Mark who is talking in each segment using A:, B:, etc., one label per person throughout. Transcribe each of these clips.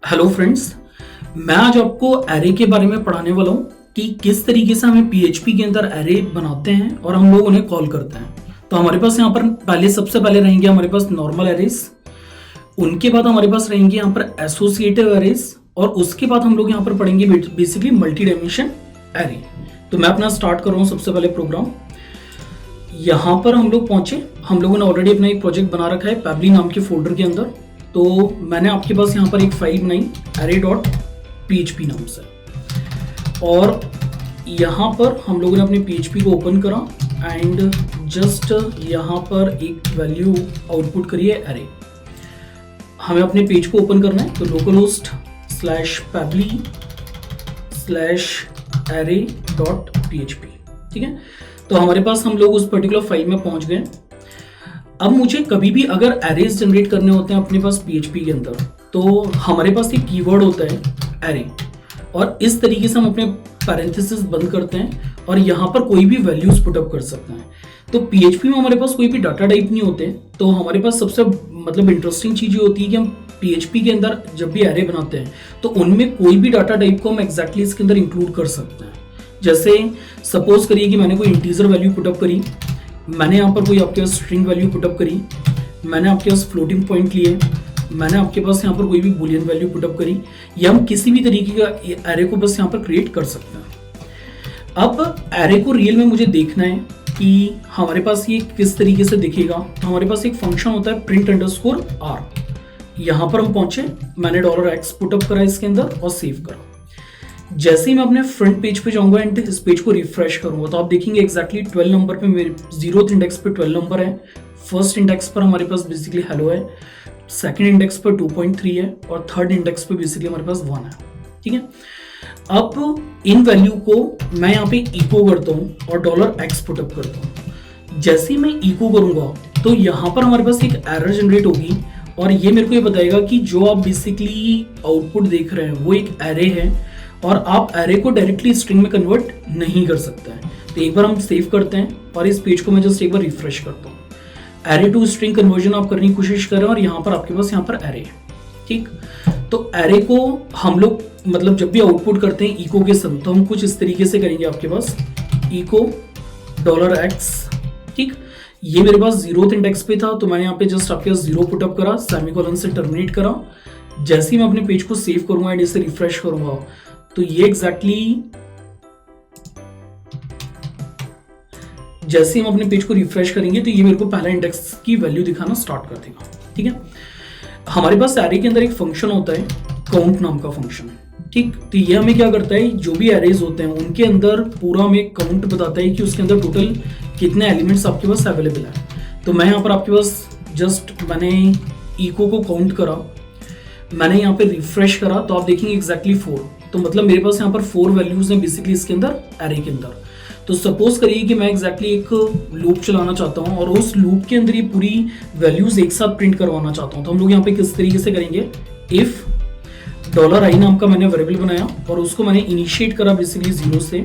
A: Hello friends, मैं आज आपको एरे के बारे में पढ़ाने वाला हूँ कि किस तरीके से हमें पीएचपी के अंदर एरे बनाते हैं और हम लोग उन्हें कॉल करते हैं। तो हमारे पास यहाँ पर सबसे पहले रहेंगे हमारे पास नॉर्मल एरेज, उनके बाद हमारे पास रहेंगे यहाँ पर एसोसिएटिव एरेज और उसके बाद हम लोग यहाँ पर पढ़ेंगे बेसिकली मल्टी डायमेंशन एरे। तो मैं अपना स्टार्ट कर रहा हूँ सबसे पहले प्रोग्राम। यहाँ पर हम लोग पहुंचे, हम लोगों ने ऑलरेडी अपना एक प्रोजेक्ट बना रखा है पैबली नाम के फोल्डर के अंदर। तो मैंने आपके पास यहाँ पर एक फाइल बनाई array.php नाम से, और यहाँ पर हम लोगों ने अपने PHP को ओपन करा एंड जस्ट यहाँ पर एक वैल्यू आउटपुट करिए एरे। हमें अपने पेज को ओपन करना है, तो localhost/pabli/array.php, ठीक है। तो हमारे पास हम लोग उस पर्टिकुलर फाइल में पहुंच गए। अब मुझे कभी भी अगर एरेज जनरेट करने होते हैं अपने पास PHP के अंदर, तो हमारे पास एक कीवर्ड होता है एरे, और इस तरीके से हम अपने पैरेंथेसिस बंद करते हैं और यहाँ पर कोई भी वैल्यूज पुटअप कर सकते हैं। तो PHP में हमारे पास कोई भी डाटा टाइप नहीं होते, तो हमारे पास सबसे इंटरेस्टिंग चीज़ ये होती है कि हम PHP के अंदर जब भी एरे बनाते हैं तो उनमें कोई भी डाटा टाइप को हम एग्जैक्टली इसके अंदर इंक्लूड कर सकते हैं। जैसे सपोज करिए कि मैंने कोई इंटीजर वैल्यू पुटअप करी, मैंने यहाँ पर कोई आपके पास स्ट्रिंग वैल्यू पुटअप करी, मैंने आपके पास फ्लोटिंग पॉइंट लिए, मैंने आपके पास यहाँ पर कोई भी बुलियन वैल्यू पुटअप करी, या हम किसी भी तरीके का एरे को बस यहाँ पर क्रिएट कर सकते हैं। अब एरे को रियल में मुझे देखना है कि हमारे पास ये किस तरीके से दिखेगा। तो हमारे पास एक फंक्शन होता है print_r। यहाँ पर हम पहुंचे, मैंने $x पुटअप करा इसके अंदर और सेव करा। जैसे ही मैं अपने फ्रंट पेज पे जाऊंगा एंड इस पेज को रिफ्रेश करूंगा तो आप देखेंगे एग्जैक्टली 12 नंबर पे मेरे 0th इंडेक्स पे 12 नंबर है, फर्स्ट इंडेक्स पर हमारे पास बेसिकली हेलो है, सेकंड इंडेक्स पर 2.3 है और थर्ड इंडेक्स पे बेसिकली हमारे पास 1 है, ठीक है। अब इन वैल्यू को मैं यहाँ पे इको करता हूँ और $x पुटअप करता हूँ। जैसे ही मैं इको करूंगा तो यहाँ पर हमारे पास एक एरर जनरेट होगी और ये मेरे को ये बताएगा कि जो आप बेसिकली आउटपुट देख रहे हैं वो एक एरे है और आप एरे को डायरेक्टली स्ट्रिंग में कन्वर्ट नहीं कर सकते हैं। तो एक बार हम सेव करते हैं और इस पेज को मैं जस्ट एक बार रिफ्रेश करता हूँ। एरे टू स्ट्रिंग कन्वर्जन आप करने की कोशिश करें और यहाँ पर आपके पास यहाँ पर एरे है, ठीक। तो एरे को हम लोग जब भी आउटपुट करते हैं इको के समय, तो हम कुछ इस तरीके से करेंगे। आपके पास इको $x, ठीक। ये मेरे पास 0th इंडेक्स पे था तो मैंने यहाँ पे जस्ट आपके पास 0 पुटअप करा, सेमीकोलन से टर्मिनेट करा। जैसे ही मैं अपने पेज को सेव करूंगा एंड इसे रिफ्रेश करूंगा तो ये जैसे हम अपने पेज को रिफ्रेश करेंगे तो ये मेरे को पहला इंडेक्स की वैल्यू दिखाना स्टार्ट कर देगा, ठीक है। हमारे पास एरे के अंदर एक फंक्शन होता है काउंट नाम का फंक्शन, ठीक। तो ये हमें क्या करता है, जो भी एरेज होते हैं उनके अंदर पूरा हमें काउंट बताता है कि उसके अंदर टोटल कितने एलिमेंट्स आपके पास अवेलेबल है। तो मैं यहाँ पर आपके पास जस्ट मैंने इको को काउंट करा, मैंने यहाँ पे रिफ्रेश करा तो आप देखेंगे एग्जैक्टली 4। तो मेरे पास यहाँ पर 4 वैल्यूज हैं बेसिकली इसके अंदर एरे के अंदर। तो सपोज करिए कि मैं एग्जैक्टली एक लूप चलाना चाहता हूँ और उस लूप के अंदर ये पूरी वैल्यूज एक साथ प्रिंट करवाना चाहता हूँ। तो हम लोग यहाँ पे किस तरीके से करेंगे, इफ $i नाम का मैंने वेरिएबल बनाया और उसको मैंने इनिशिएट करा बेसिकली 0 से,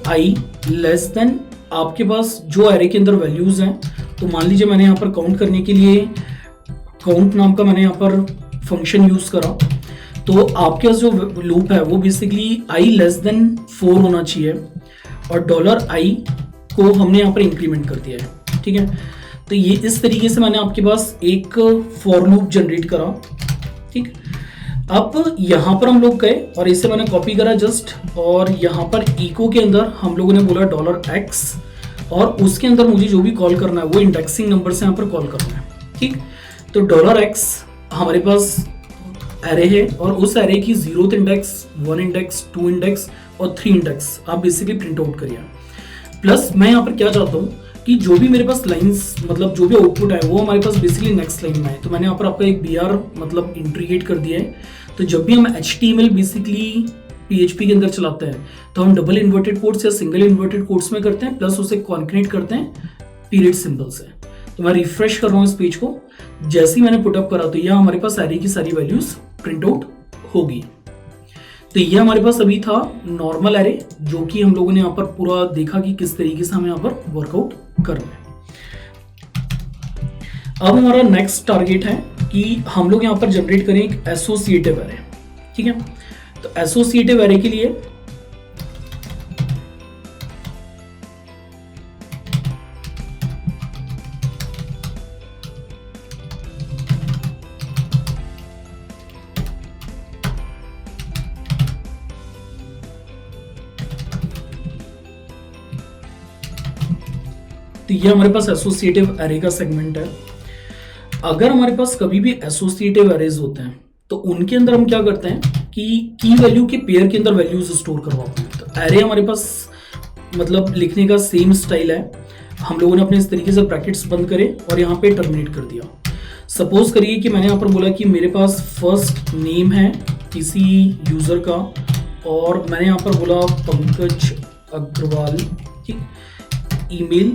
A: $i लेस देन आपके पास जो एरे के अंदर वैल्यूज हैं। तो मान लीजिए मैंने यहाँ पर काउंट करने के लिए काउंट नाम का मैंने यहाँ पर फंक्शन यूज करा, तो आपके पास जो लूप है वो बेसिकली i लेस देन 4 होना चाहिए और $i को हमने यहाँ पर इंक्रीमेंट कर दिया है, ठीक है। तो ये इस तरीके से मैंने आपके पास एक फॉर लूप जनरेट करा, ठीक। अब यहाँ पर हम लोग गए और इसे मैंने कॉपी करा जस्ट, और यहाँ पर इको के अंदर हम लोगों ने बोला $x और उसके अंदर मुझे जो भी कॉल करना है वो इंडेक्सिंग नंबर से यहाँ पर कॉल करना है, ठीक। तो $x हमारे पास एरे है और उस एरे की 0th इंडेक्स, 1 इंडेक्स, 2 इंडेक्स और 3 इंडेक्स आप बेसिकली प्रिंट आउट करिए। प्लस मैं यहाँ पर क्या चाहता हूँ कि जो भी मेरे पास लाइंस जो भी आउटपुट है वो हमारे पास बेसिकली नेक्स्ट लाइन में है। तो मैंने यहाँ पर आपका एक br इंटीग्रेट कर दिया है। तो जब भी हम HTML बेसिकली PHP के अंदर चलाते हैं तो हम डबल इन्वर्टेड कोट्स या सिंगल इन्वर्टेड कोट्स में करते हैं, प्लस उसे कॉन्केनेट करते हैं पीरियड सिंबल से। तो मैं रिफ्रेश कर रहा हूँ इस पेज को, जैसे ही मैंने पुटअप करा तो यह हमारे पास एरे की सारी वैल्यूज प्रिंट आउट होगी। तो ये हमारे पास अभी था नॉर्मल एरे, जो कि हम लोगों ने यहाँ पर पूरा देखा कि किस तरीके से हमें यहाँ पर वर्कआउट करना है। अब हमारा नेक्स्ट टारगेट है कि हम लोग यहाँ पर जनरेट करें एक एसोसिएटिव एरे। ठीक है, तो एसोसिएटिव एरे के लिए तो ये हमारे पास एसोसिएटिव एरे का सेगमेंट है। अगर हमारे पास कभी भी एसोसिएटिव एरेज होते हैं तो उनके अंदर हम क्या करते हैं कि की वैल्यू के पेयर के अंदर वैल्यूज स्टोर करवाते हैं। तो एरे हमारे पास मतलब लिखने का सेम स्टाइल है। हम लोगों ने अपने इस तरीके से ब्रैकेट्स बंद करे और यहाँ पे टर्मिनेट कर दिया। सपोज करिए कि मैंने यहाँ पर बोला कि मेरे पास फर्स्ट नेम है किसी यूजर का और मैंने यहाँ पर बोला पंकज अग्रवाल, ठीक, ईमेल,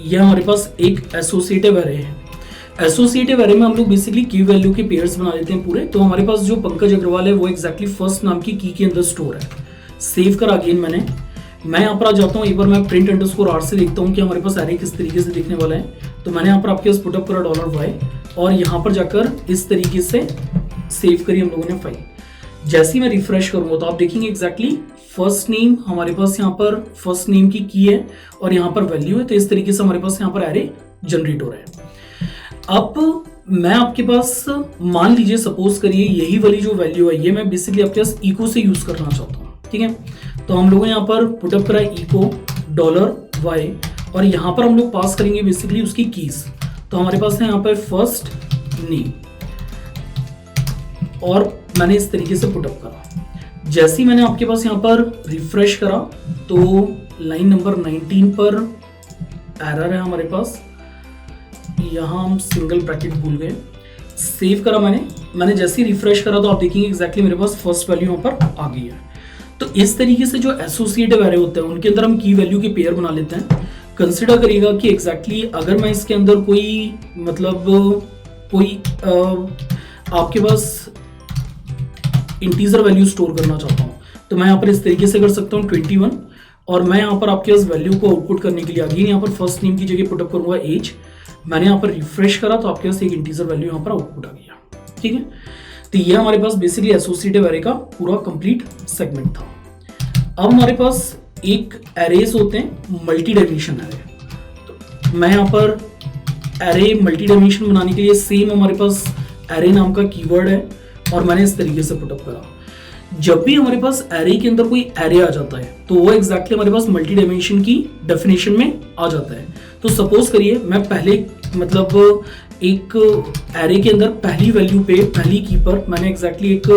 A: यह हमारे पास एक एसोसिएटिव एरे है। एसोसिएटिव एरे में हम लोग बेसिकली की वैल्यू के पेयर्स बना लेते हैं पूरे। तो हमारे पास जो पंकज अग्रवाल है वो एग्जैक्टली फर्स्ट नाम की के अंदर स्टोर है। सेव कर अगेन मैं यहाँ पर आ जाता हूँ। एक बार मैं प्रिंट अंडरस्कोर आर से देखता हूँ कि हमारे पास एरे किस तरीके से दिखने वाला है। तो मैंने यहाँ पर आपके पास पुटअप करा $y और यहाँ पर जाकर इस तरीके से सेव करी हम लोगों ने फाइल। जैसे ही मैं रिफ्रेश करूंगा तो आप देखेंगे एग्जैक्टली फर्स्ट नेम हमारे पास यहाँ पर फर्स्ट नेम की है और यहाँ पर वैल्यू है। तो इस तरीके से हमारे पास यहाँ पर एरे जनरेट हो रहा है। अब मैं आपके पास मान लीजिए सपोज करिए यही वाली जो वैल्यू है ये मैं बेसिकली आपके पास इको से यूज करना चाहता हूँ। ठीक है, तो हम लोगों ने यहाँ पर पुटअप करा इको $y और यहाँ पर हम लोग पास करेंगे बेसिकली उसकी कीज। तो हमारे पास है यहाँ पर फर्स्ट नेम और मैंने इस तरीके से पुटअप करा। जैसे ही मैंने आपके पास यहाँ पर रिफ्रेश करा तो लाइन नंबर 19 पर एरर है हमारे पास। यहाँ हम सिंगल ब्रैकेट भूल गए। सेव करा मैंने जैसे ही रिफ्रेश करा तो आप देखेंगे एग्जैक्टली मेरे पास फर्स्ट वैल्यू यहाँ पर आ गई है। तो इस तरीके से जो एसोसिएटिव एरे होते हैं उनके अंदर हम की वैल्यू के पेयर बना लेते हैं। कंसिडर करिएगा कि एग्जैक्टली अगर मैं इसके अंदर कोई मतलब कोई आपके पास इंटीजर वैल्यू स्टोर करना चाहता हूँ तो मैं यहाँ पर इस तरीके से कर सकता हूँ 21 और मैं यहाँ पर आपके पास वैल्यू को आउटपुट करने के लिए अगेन यहाँ पर फर्स्ट नेम की जगह पुटअप करूंगा एज। मैंने यहाँ पर रिफ्रेश करा तो आपके पास एक इंटीजर वैल्यू यहाँ पर आउटपुट आ गया। ठीक है, तो ये हमारे पास बेसिकली एसोसिएटिव एरे का पूरा कंप्लीट सेगमेंट था। अब हमारे पास एक एरेज होते हैं मल्टी डायमेंशन एरे। तो मैं यहाँ पर एरे मल्टी डायमेंशन बनाने के लिए सेम हमारे पास एरे नाम का कीवर्ड है और मैंने इस तरीके से पुटअप करा। जब भी हमारे पास एरे के अंदर कोई एरे आ जाता है तो वो एग्जैक्टली हमारे पास मल्टी डायमेंशन की डेफिनेशन में आ जाता है। तो सपोज करिए मैं पहले मतलब एक एरे के अंदर पहली वैल्यू पे पहली की पर मैंने एग्जैक्टली एक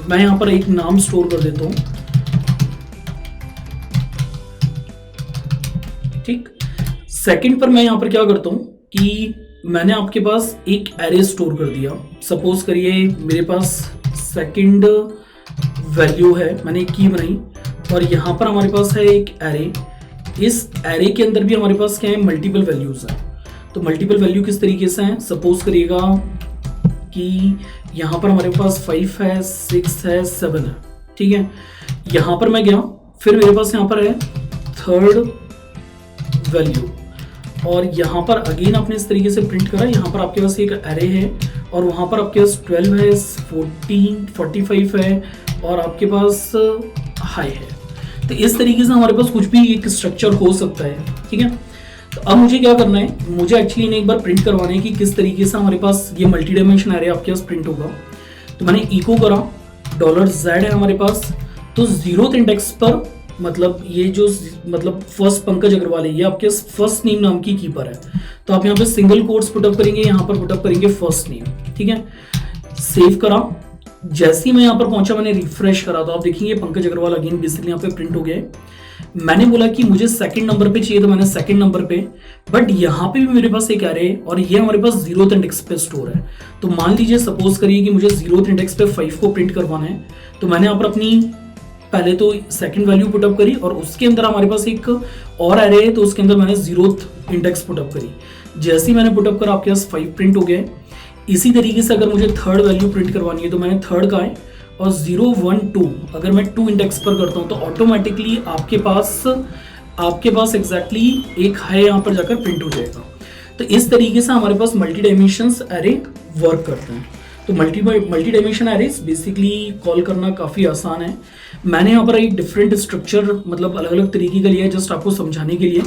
A: मैं यहाँ पर एक नाम स्टोर कर देता हूँ। ठीक, सेकंड पर मैं यहाँ पर क्या करता हूँ कि मैंने आपके पास एक एरे स्टोर कर दिया। सपोज करिए मेरे पास सेकंड वैल्यू है, मैंने एक की बनाई और यहाँ पर हमारे पास है एक एरे। इस एरे के अंदर भी हमारे पास क्या है, मल्टीपल वैल्यूज है। तो मल्टीपल वैल्यू किस तरीके से हैं, सपोज करिएगा कि यहाँ पर हमारे पास 5 है, 6 है, 7 है। ठीक है, यहाँ पर मैं गया, फिर मेरे पास यहाँ पर है थर्ड वैल्यू और यहाँ पर अगेन आपने इस तरीके से प्रिंट करा। यहाँ पर आपके पास एक एरे है और वहाँ पर आपके पास 12 है, 14, 45 है और आपके पास हाई है। तो इस तरीके से हमारे पास कुछ भी एक स्ट्रक्चर हो सकता है। ठीक है, तो अब मुझे क्या करना है, मुझे एक्चुअली इन्हें एक बार प्रिंट करवाना है कि किस तरीके से हमारे पास ये मल्टी डायमेंशन एरे आपके पास प्रिंट होगा। तो मैंने इको करा, $z है हमारे पास। तो 0th इंडेक्स पर मतलब ये जो मतलब फर्स्ट पंकज अग्रवाल है, ये आपके फर्स्ट नेम नाम की कीपर है। तो आप यहाँ पे सिंगल कोट्स पुटअप करेंगे, यहाँ पर पुटअप करेंगे फर्स्ट नेम। ठीक है, सेव करा। जैसे ही मैं यहाँ पर पहुंचा मैंने रिफ्रेश करा तो आप देखेंगे पंकज अग्रवाल अगेन बेसिकली यहाँ पे प्रिंट हो गया है। मैंने बोला कि मुझे सेकंड नंबर पे चाहिए तो मैंने सेकंड नंबर पे, बट यहाँ पे भी मेरे पास एक एरे और ये हमारे पास 0th इंडेक्स पे स्टोर है। तो मान लीजिए सपोज करिए कि मुझे 0th इंडेक्स पे 5 को प्रिंट करवाना है। तो मैंने यहाँ पर अपनी पहले तो सेकंड वैल्यू पुटअप करी और उसके अंदर हमारे पास एक और एरे है तो उसके अंदर मैंने 0th इंडेक्स पुटअप करी। जैसे ही मैंने पुटअप करा आपके पास 5 प्रिंट हो गए। इसी तरीके से अगर मुझे थर्ड वैल्यू प्रिंट करवानी है तो मैंने थर्ड का है और 0 1 2 अगर मैं 2 इंडेक्स पर करता हूँ तो ऑटोमेटिकली आपके पास एग्जैक्टली एक है यहाँ पर जाकर प्रिंट हो जाएगा। तो इस तरीके से हमारे पास मल्टी डायमेंशंस एरे वर्क करते हैं। तो multi dimension arrays basically call करना काफ़ी आसान है। मैंने यहाँ पर एक डिफरेंट स्ट्रक्चर मतलब अलग अलग तरीके का लिया है जस्ट आपको समझाने के लिए,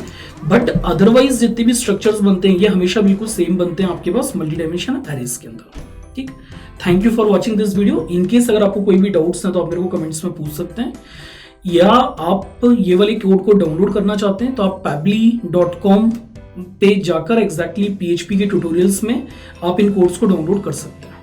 A: बट अदरवाइज जितने भी स्ट्रक्चर्स बनते हैं ये हमेशा बिल्कुल सेम बनते हैं आपके पास मल्टी डायमेंशन एरेज के अंदर। ठीक, thank you for watching this video. In case अगर आपको कोई भी डाउट्स हैं तो आप मेरे को कमेंट्स में पूछ सकते हैं, या आप ये वाले कोड को डाउनलोड करना चाहते हैं तो आप pabbly.com पे जाकर एग्जैक्टली PHP के ट्यूटोरियल्स में आप इन कोड्स को डाउनलोड कर सकते हैं।